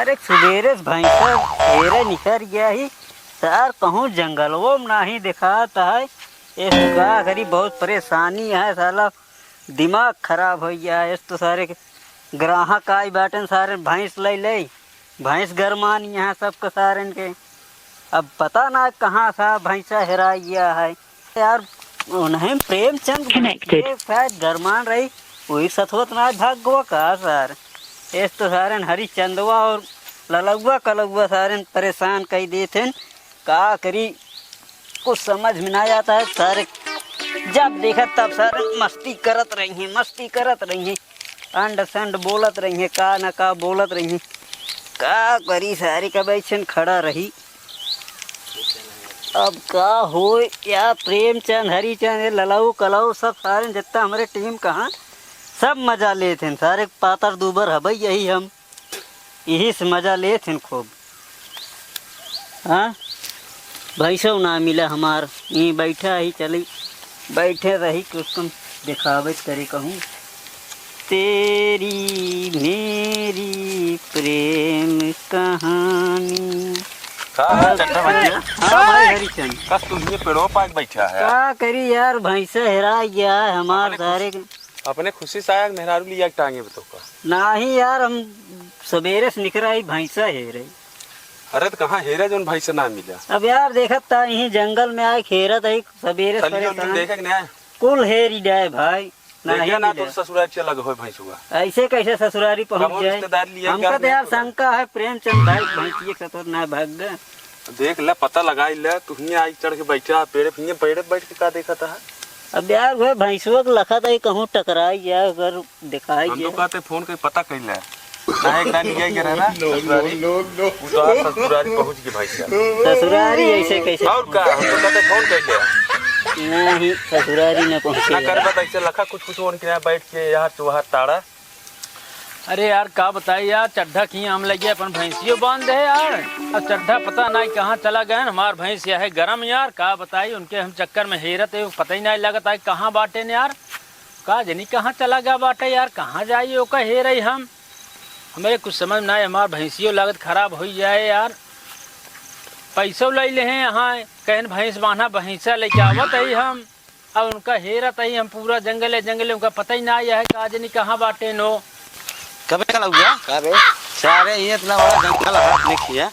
सारे सुबेरे भैंसा हेरे निखर गया ही सार कहूँ जंगलों में नहीं दिखाता है। इसका करी बहुत परेशानी है, साला दिमाग खराब हो गया है। इस तो सारे ग्राहक आई बैठे सारे भैंस ले ले, भैंस गरमानी है सबके सारे के। अब पता ना कहाँ था भैंसा हेरा गया है यार। उन्हें प्रेमचंद शायद गरमान रही वही सतवत ना भाग गवा का सर। इस तो सारे हरिचंदवा और ललुआ कलुआ सारे परेशान कर दिए थे। का करी कुछ समझ में ना आता है। सारे जब देखा तब सारे मस्ती करत रही हैं, अंड संड बोलत रही हैं, का न का बोलत रही हैं। का करी सारी का बैठन खड़ा रही। अब का हो या प्रेमचंद हरिचंद ललाऊ कलाऊ सब सारे जितना हमारे टीम कहाँ सब मजा ले थे। सारे पातर दूबर है भाई, यही हम यही से मजा ले थे खूब। हाँ भैंसो ना मिला हमार, यहीं बैठा ही चली बैठे रही कुछ तुम दिखावत करे कहूँ। तेरी मेरी प्रेम कहानी। हाँ भाई हरिचंद कस तुम ये पेड़ों पाक बैठा है। क्या करी यार भैंसा हेरा गया है हमार सारे। अपने खुशी से आया मेहरारू लिया टांगे बताओ का नहीं यार, हम सवेरे से निकल आई भैंसा हेरे। अरे तो कहाँ हेरा जो भाई से ना मिला। अब यार देखत था यही जंगल में आए खेरत है सवेरे देखे नहीं कुल हेरी जाए भाई। नहीं ना तो ससुराल चला गए भैंस हुआ ऐसे कैसे ससुरारी पहुंच जाए। हमका तो यार शंका है प्रेमचंद भाई भैंसिए सतुर ना भाग गए। देख ले पता लगा ले तू ही आई चढ़ के बैठा पेड़ पेड़ बैठ के का देखा था। अब यार भाई भैंसुआ के लखा था कहूँ टकराई जाए अगर दिखाई हम तो कहते फोन कर पता कर ले ना एक दानी गई करे ना ससुरारी पहुंच गई भाई ससुरारी ऐसे कैसे और का हम तो कहते फोन कर ले नहीं ससुरारी न पहुंचे ना कर बता ऐसे लखा कुछ ओन के बैठ के यहाँ चूहा ताड़ा। अरे यार का बताई यार चड्ढा की आम लगे अपन भैंसियों बांध दे यार। अब चड्ढा पता नहीं कहाँ चला गया हमार भैंस है गरम यार। का बताई उनके हम चक्कर में हेरत है पता ही नहीं लगता है कहाँ बाटे ने यार। का जनी कहाँ चला गया बाटे यार, कहाँ जाइए ओका हेर रही हम हमें कुछ समझ ना है। हमार भैंसियों लागत खराब हो जाए यार। पैसों ले ले हैं यहाँ कहन भैंस बांधा भैंसा लेके आवत है हम। अब उनका हेरत है हम पूरा जंगल उनका पता ही ना है का जनी कहाँ बाटे नो। कबे का लगा कबे सारे ये इतना बड़ा जंगल हाथ में किया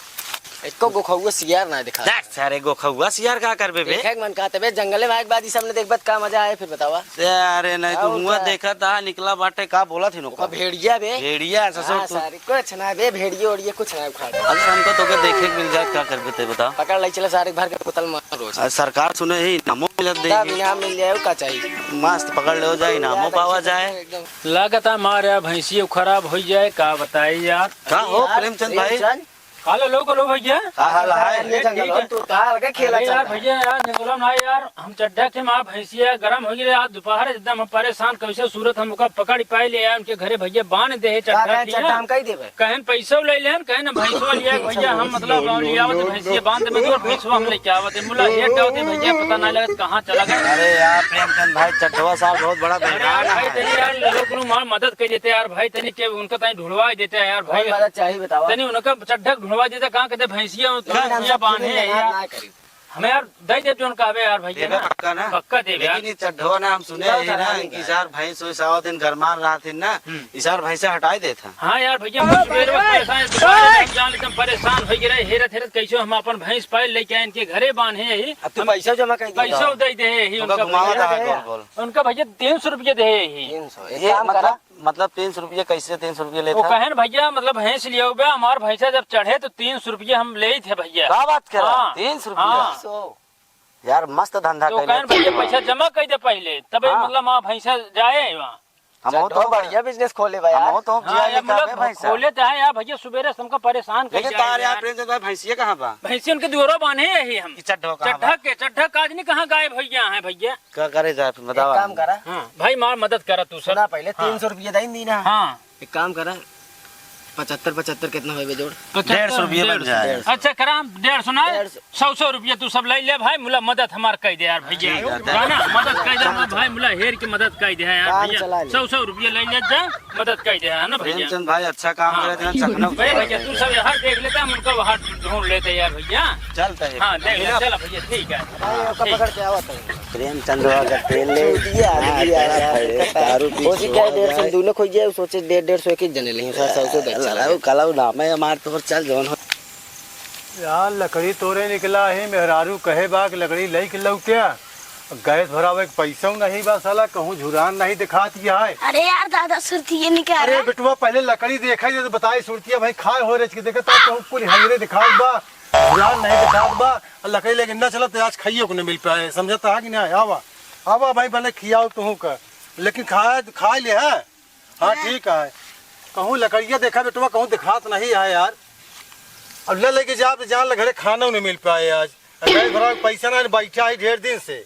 इसको गोखौआ सियार ना दिखा देख सारे गोखौआ सियार का करबे बे देखे मन कहते बे जंगले में एक बार सामने देखबत का मजा आए फिर बतावा। अरे नहीं तू हुआ देखा था निकला बाटे का बोला थी नो का भेड़िया बे भेड़िया ससुर तू सारी कुछ ना बे भेड़िए ओड़िए कुछ ना उखाड़। अरे हमको तो के देखे मिल जाए क्या करबे ते बता। पकड़ ले चले सारे भर के बोतल मार रोज सरकार सुने ही नामो मिलत दे बिना मिल जाए का चाहिए मस्त पकड़ ले हो जाए नामो पावा जाए। लागता मार भैंसियों खराब हो जाए का बताई यार। का हो प्रेमचंद भाई कालो लो भैया का हाल है जंगल तू कहां लगे खेला यार भैया यार निकलो ना यार। हम चड्ढा थे माँ भैंसिया गरम हो गए आज दोपहर एकदम हम परेशान कैसे सूरत हम पकड़ पाए ले उनके घरे भैया बांध दे चड्ढा हम कही देबे कहन पैसा ले लेन कहन भैंसवा लिया भैया हम मतलब लियावत भैंसिया बांध में तो भैंसवा हम लेके आवत मुला लेट आवत भैया पता ना लगत कहां चला गया। अरे यार प्रेमचंद भाई चड्ढवा साहब बहुत बड़ा यार भाई तनी यार लोग मार मदद कर देते यार भाई तनी के उनका तनी ढूंढवा देते यार भाई मदद चाहिए बतावा तनी उनका चड्ढा ढूंढवा देते कहां कहते भैंसिया बांधे यार हमें यार दे दे जोन कहबे यार भैया ना पक्का ना पक्का दे यार। लेकिन चड्ढवा ना हम सुने है ना कि सार भैंस हो सावा दिन गरमान रहा थे ना इसार भैंसे हटाई देता। हाँ यार भैया हम सवेरे परेशान दुकान जान एकदम परेशान हो गए हेरत हेरत कैसे हम अपन भैंस पाल लेके आए इनके घरे बांधे ही तू पैसा जमा कर पैसा दे दे ही उनका घुमावा था बोल उनका भैया 300 रुपया दे ही 300 ये मतलब 300 रुपया कैसे 300 रुपया वो लेता कहन भैया मतलब भैंस लिया हुआ हमार भैंसा जब चढ़े तो 300 रुपया हम ले थे भैया। क्या बात कर रहा हाँ। 300 हाँ। रुपया यार मस्त धंधा तो कहन भैया पैसा जमा कर दे पहले तब मतलब वहाँ भैंसा जाए वहाँ हम तो बढ़िया बिजनेस खोले भाई हम तो हाँ यार मतलब खोले तो है यार भैया सुबेरे हमको परेशान कर लेकिन तार यार प्रेमचंद भाई भैंसिया कहाँ बा भैंसी उनके द्वारा बांधे यही हम चड्ढा चड्ढा काज नहीं कहाँ गायब भैया है भैया क्या करे जाए बताओ काम करा हाँ भाई मार मदद करा तू सर सुना पहले 300 रुपया दे दी ना। हाँ एक काम करा 75 कितना होगा जोड़? 150 रुपये बन जाए। अच्छा कराम 150 ना 100 रुपये तू सब ले ले भाई मुला मदद हमार कह दे यार भैया गाना मदद कह दे ना भाई मुला हेर की मदद कह दे यार काम भैया चला ले। 100 रुपये ले ले जा मदद कह दे है ना भैया। प्रेमचंद भाई अच्छा काम हाँ। करे थे चखना भैया तू सब यहाँ देख लेता हम उनका वहाँ ढूंढ लेते यार भैया। चलता है। हाँ देख ले चला भैया ठीक है। पकड़ के आवा तो प्रेमचंद का तेल ले दिया दारू पी कोशिश क्या 150 दूने खोज जाए सोचे 150 एक ही जने नहीं 100 लड़ाऊ कलाऊ नाम है हमार तो चल जवन हो। यार लकड़ी तोरे निकला है मेहरारू कहे बा कि लकड़ी लई के लौटिया गैस भरावे के पैसा नहीं बा साला कहूँ झुरान नहीं दिखात किया है। अरे यार दादा सुरती निकाल अरे बेटुआ पहले लकड़ी देखा ही तो बताई सुरतिया भाई खाए हो रच के देखा तो कहूँ कुल हंगरे दिखात बा झुरान नहीं दिखात बा और लकड़ी लेके न चला तो आज खाइयो को नहीं मिल पाए समझता है कि नहीं। आवा आवा भाई भले खियाओ तुहू का लेकिन खा ले है। हाँ ठीक है कहूँ लकड़िया देखा बेटुआ कहूँ दिखात नहीं है यार। अब ले लेके जा तो जान लगे खाना नहीं मिल पाए आज गैस भरा पैसा ना बैठा है ढेर दिन से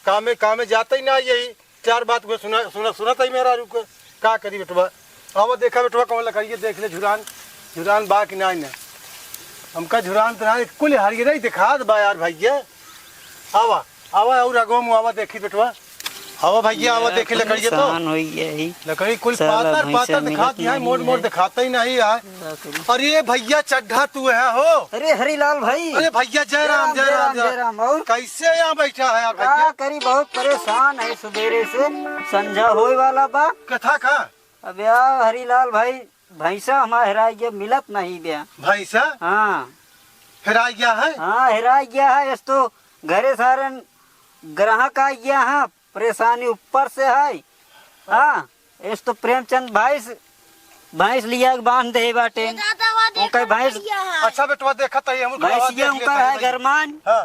कामे जाता ही ना यही चार बात को सुना ही मेरा रुक का करी बेटवा। आवा देखा बेटवा कहूँ लकड़िया देख ले झुरान बा कि नहीं ना हमका झुरान तो ना कुल हरियर ही दिखा बा यार भैया। आवा आवा और अगो आवा देखी बेटवा आवा भैया आवा देखे लकड़िया तो हो यही लकड़ी कुल साला पातर भैंसा पातर दिखाती है मिलत मोड़ नहीं दिखाता ही नहीं है। अरे भैया चड्ढा तू है हो। अरे हरीलाल भाई अरे भैया जय राम जय राम जय राम। और कैसे यहाँ बैठा है यार क्या भैया करी बहुत परेशान है सवेरे से संझा होए वाला बा। कथा का अब यार हरीलाल भाई भैंसा हमारा हेरा गया मिलत नहीं गया। भैंसा हाँ हेरा गया है। हाँ हेरा गया है इस तो घरे सारे ग्राहक आ गया है परेशानी ऊपर से है। हाँ इस तो प्रेमचंद भैंस लिया के बांध दे बाटे उनका भैंस अच्छा बेटवा देखा तो हम भैंसिया उनका है घरमान हाँ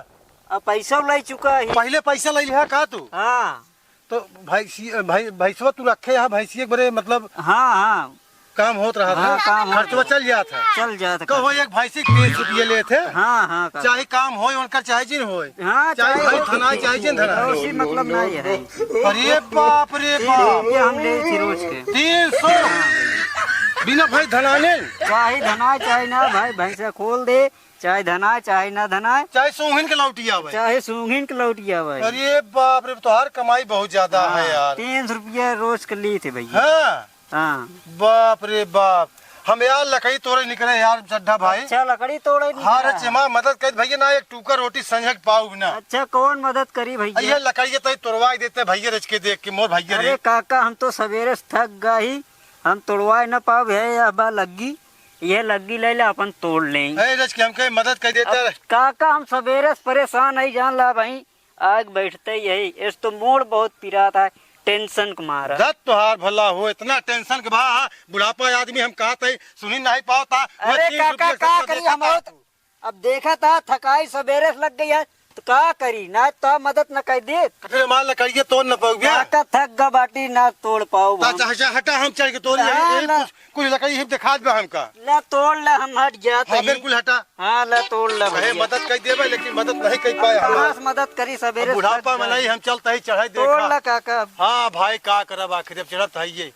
अब पैसा ले चुका है। पहले पैसा ले लिया का तू हाँ तो भैंसवा तू रखे है भैंसिया बड़े मतलब हाँ हाँ काम होत रहा हाँ, था काम होत खर्चवा चल जाता है। चल जाता कहो एक भैंसी 30 रुपये ले थे हाँ हाँ चाहे काम होए उनका चाहे जिन होए हाँ चाहे भाई थना चाहे जिन धना उसी मतलब नहीं है। अरे बाप रे बाप ये हम ले थी रोज के 300 बिना भाई धनाने चाहे धना चाहे ना भाई भैंसा खोल दे चाहे धना चाहे ना धना चाहे सोहन के लौटिया भाई चाहे सूंघिन के लौटिया भाई। अरे बाप रे तो हर कमाई बहुत ज्यादा है यार। 300 रुपया रोज के लिए थे भैया। हाँ हाँ बाप रे बाप हम यार लकड़ी तोड़े निकले यार चड्ढा भाई। अच्छा लकड़ी तोड़े नहीं हाँ करा। चमा मदद कर भैया ना एक टूकर रोटी संझक पाऊ ना। अच्छा कौन मदद करी ये भैया। लकड़ी तो तोड़वा देते भैया रच के देख के मोर भैया अरे रे। काका हम तो सवेरे से थक गई हम तोड़वाए न पाव है या बा लग्गी ये लग्गी ले ले अपन तोड़ लें। है रच के हमके मदद कर देते। काका हम सवेरे से परेशान नहीं जान ला भाई आग बैठते यही इस तो मूड बहुत पिरा था टेंशन के मारा। रत तुहार भला हो इतना टेंशन के भा बुढ़ापा आदमी हम कहा थे सुनी नहीं पाता। अरे काका का करी हम अब देखा था थकाई सवेरे से लग गई है तो का करी ना तो मदद न कर दे फिर मान लकड़िए तोड़ न पाओ काका थक गा बाटी ना तोड़ पाओ हटा हम चल के तोड़ कुछ लकड़ी हिप दिखा दे हमका ला तोड़ ला हम हट जाते हाँ बिल्कुल हटा। हाँ ला तोड़ ला कहे मदद कर देवे लेकिन मदद नहीं कर पाए कहाँ से मदद करी सवेरे बुढ़ापा में नहीं हम चलते ही चढ़ाई तोड़ ला देखा। काका। हाँ भाई का करब आखिर अब चढ़त है ये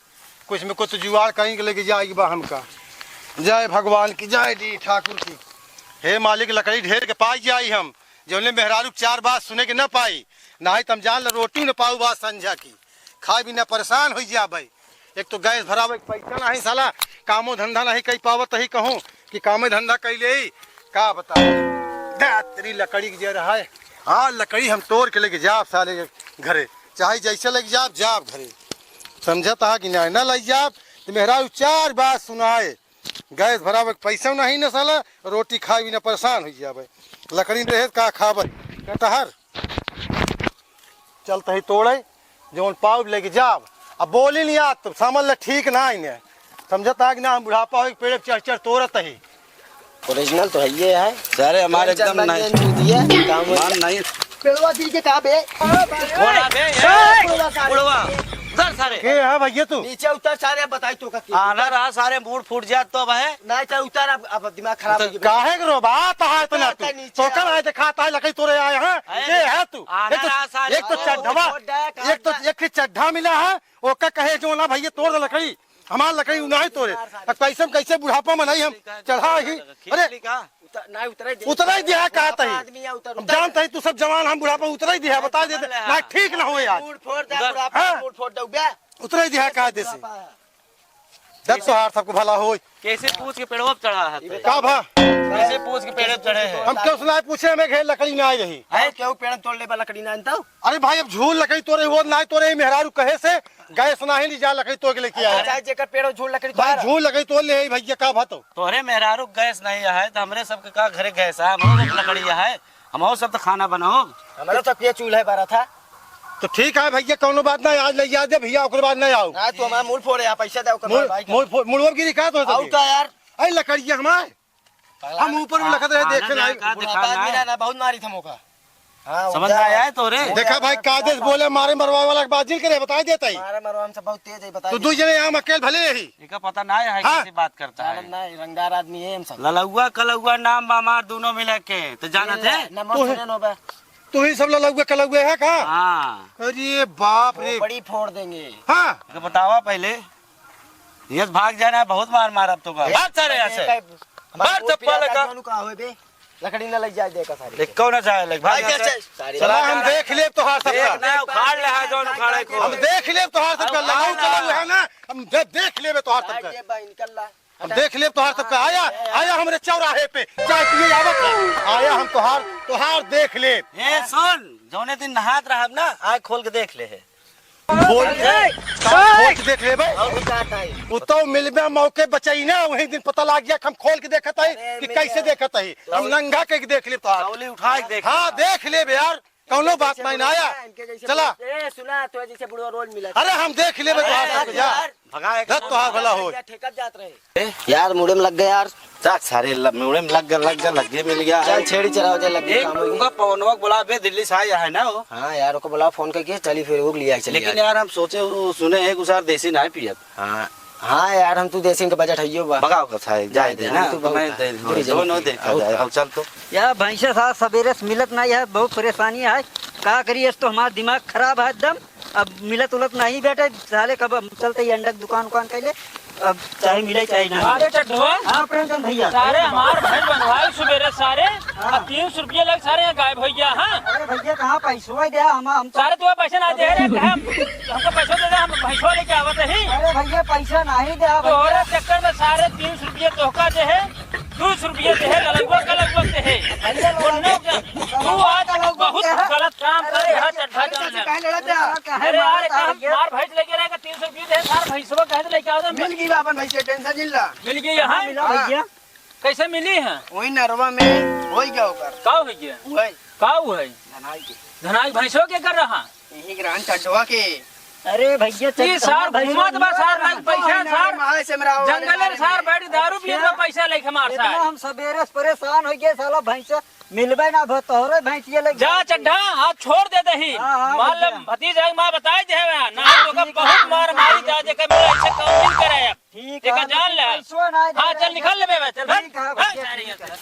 कुछ में कुछ जुगाड़ कहीं लेके जाएगी बा हमका। जय भगवान की जय दी ठाकुर की। हे मालिक लकड़ी ढेर के पाई जाई हम जौने मेहरारू 4 बात सुने के न पाई ना ही तम जान ल रोटी न पाऊ बात संझा की खाए बिना परेशान हो जा भाई। एक तो गैस भरावे पैसा नहीं साला कामो धंधा नहीं कई पावत ही कहूँ कि कामे धंधा कैले ही का बता तेरी लकड़ी की जरा है। हाँ लकड़ी हम तोड़ के लेके जाब साले घरे चाहे जैसे लेके जाब घरे समझता है कि नहीं न लग जाब तो मेहरारू 4 बात सुनाए गैस भरावे पैसा नहीं न साला रोटी खाए बिना परेशान हो जाए लकड़ी रहे का खाब कटहर चलते ही तोड़े जो पाव लेके जाब अब बोली नहीं आत तो समझ ल ठीक ना इन्हें समझता कि ना हम बुढ़ापा हो पेड़ चढ़ चढ़ तोड़त ही। ओरिजिनल तो है ये है सारे हमारे एकदम नहीं काम मान नहीं पेड़वा दिल के कहां बे के है भैया तू नीचे उतर सारे बताई तो का आना रहा सारे मूड फूट जात तो है नहीं चल उतर अब दिमाग खराब हो गया। काहे करो बात है इतना तू तो कर आए दिखाता है लकड़ी तोड़े आए हैं ये है तू एक तो चड्ढवा एक चड्ढा मिला है ओका कहे जो ना भैया तोड़ दे लकड़ी हमार लकड़ी नहीं तोड़े अब कैसे कैसे बुढ़ापा में नहीं हम चढ़ा ही अरे नहीं उतरा उतना ही दिया कहता है आदमी है उतर हम जानते हैं तू सब जवान हम बुढ़ापा उतना ही दिया बता देते ना ठीक ना हो यार फूट फोड़ दे बुढ़ापा हाँ। फूट फोड़ दे बे उतना ही दिया कहा देसी जब तो हार सबको भला हो कैसे पूछ के पेड़वा पे चढ़ा है का भा कैसे पूछ के पेड़ पे चढ़े हैं हम क्यों सुना पूछे हमें घेर लकड़ी ना आई रही है क्यों पेड़ तोड़ ले वाला लकड़ी ना तो अरे भाई अब झूल लकड़ी तोड़े वो ना तोड़े मेहरारू कहे से गए सुना ही नहीं जा लकड़ी तोड़ के लेके आया चाहे जेकर पेड़ झूल लकड़ी भाई तोड़ झूल लकड़ी तोड़ ले भैया का भातो तोहरे मेहरारू गैस नहीं है तो हमरे सबके का घरे गैस है हम लकड़ी है हम सब तो खाना बनाओ हमारा सब ये चूल्हा बारा था तो ठीक है भैया कोनो बात नहीं आज ले जा दे भैया ओकर बाद नहीं आओ ना तू हमारा मूल फोड़ या पैसा दे ओकर भाई मुड़वा गिरी का तो आउ का यार अरे लकड़िया हमारे हम ऊपर में लखत रहे देखे नहीं बुढ़ापा आदमी ना बहुत मारी था मौका हां समझ में आया है तोरे देखा भाई कादेश बोले मारे मरवा वाला बाजिल करे बता देता ही हमारा मरवा हमसे बहुत तेज है बता तो दू जने हम अकेले भले ही इनका पता नहीं है हाँ। कैसी बात करता है ना रंगदार आदमी है हम सब ललौआ कलौआ नाम बामार दोनों मिला के तो जानत है नमक सुने नो बे तू ही सब लगे कलगे है का हाँ अरे बाप रे बड़ी फोड़ देंगे हाँ तो बतावा पहले ये भाग जाना है बहुत मार मार अब तो बात सारे ऐसे बाहर चप्पल का का होए बे लकड़ी ना लग जाए देखा सारी देख कौन जाए लग भाग चला हम देख ले तो हार एक सबका ना उखाड़ ले है दोनों उखाड़े को हम देख ले तो हार सबका लगाऊ चला है ना हम देख ले तो हार सबका ये भाई निकल ला हम देख ले तो हार सबका आया आया हमरे चौराहे पे चाय पिए आवत आया हम तोहार देख ले ए सुन जौने दिन नहात रहब ना आँख खोल के देख ले है खोल के देख ले भाई और काटा है वो तो मिलबे मौके बचाई ना वही दिन पता लग गया हम खोल के देखत है कि कैसे देखत है हम नंगा के देख ले तो कौली उठा के देख हाँ देख ले यार कौनो बात नहीं ना आया चला ए सुना तो जैसे बुढ़वा रोज मिला अरे हम देख ले यार भगा एक धत तोहार भला हो ठेकत जात रहे यार मुड़े में लग गए यार जाक सारे मुड़े में लग गए मिल गया चल छेड़ी चलाओ जा लग गया एक काम होगी उनका पवनवा बुला बे दिल्ली से आया है ना वो हां यार ओको बुलाओ फोन करके चली फिर वो लिया चली लेकिन यार हम सोचे वो सुने एक उसार देसी नहीं पियत हां हां यार हम तू देसी का बजट हइयो बा भगाओ का था जाए दे ना तू तो मैं दोनों देखा जाए अब चल तो यार भैंसा साथ सवेरे से मिलत नहीं है बहुत परेशानी है का करिए तो हमारा दिमाग खराब है एकदम अब मिलत उलत नहीं बैठे साले कब हम चलते ही अंडा दुकान कैले अब चाहे मिले चाहे ना अरे चड्ढो हाँ प्रेमचंद भैया सारे हमार भाई बनवाए सवेरे सारे 300 रुपये लग सारे यहाँ गायब हो गया हाँ अरे भैया कहाँ पैसा दे हम तो सारे तुम्हें पैसे ना दे रहे हमको पैसा दे दे हम भैंसवा लेके आवत है अरे भैया पैसा नहीं दे तोहरे चक्कर में सारे 300 रुपये तोहका दे है 200 रुपये दे है लगभग दे है तू आज बहुत गलत काम कर रहा चड्ढा जान अरे यार हम मार भैंस लेके रहेगा 300 रुपये दे सार भैंसवा कहे लेके आओ मिल गई बापन भाई से टेंशन जिल्ला मिल गई यहाँ भैया कैसे मिली है वही नरवा में होई गया ओकर का हो गया वही का हुआ है धनाई के धनाई भैंसो के कर रहा यही ग्रांड चटवा के अरे भैया ये सार घूमत बा सार लाख पैसा सार महाल से मेरा जंगल सार बैठ दारू पिए में पैसा लेके मार इतना सार हम सवेरे से परेशान हो गए साला भैंसा मिलबे ना भो तोहरे भैंसिया लग जा चड्ढा हाथ छोड़ दे दही हाँ, हाँ, मान ले भैया। भतीजा मां बताए दे ना तो का बहुत मार मारी जा जे के मेरा ऐसे काम नहीं करे अब ठीक देखा जान ले हां चल निकल ले बे चल ठीक है, भैया,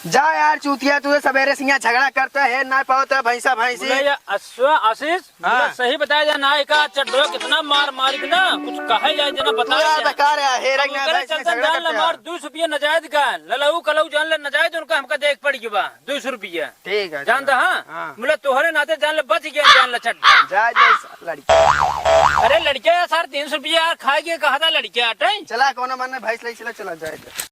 जा यार चूतिया तू सवेरे से यहाँ झगड़ा करता है ना पाता भैंसा भैंसी बोले अश्व आशीष हाँ। सही बताया जा ना का चड्ढो कितना मार मारी के ना कुछ कहे जाए जना बताया पूरा बेकार है हेरंग ना करे भैंस में चलते झगड़ा जान ले करते मार हैं 200 रुपये नजायज का ललऊ कलऊ जान ले नजायज उनका हमका देख पड़ गया 200 रुपये ठीक है जानता हाँ हाँ। बोले तोहरे नाते जान ले बच गया जान ले चड्ढा जा लड़की अरे लड़के यार 350 रुपये यार खा के कहा था लड़के आटे चला कौन मन भैंस ले चला जाए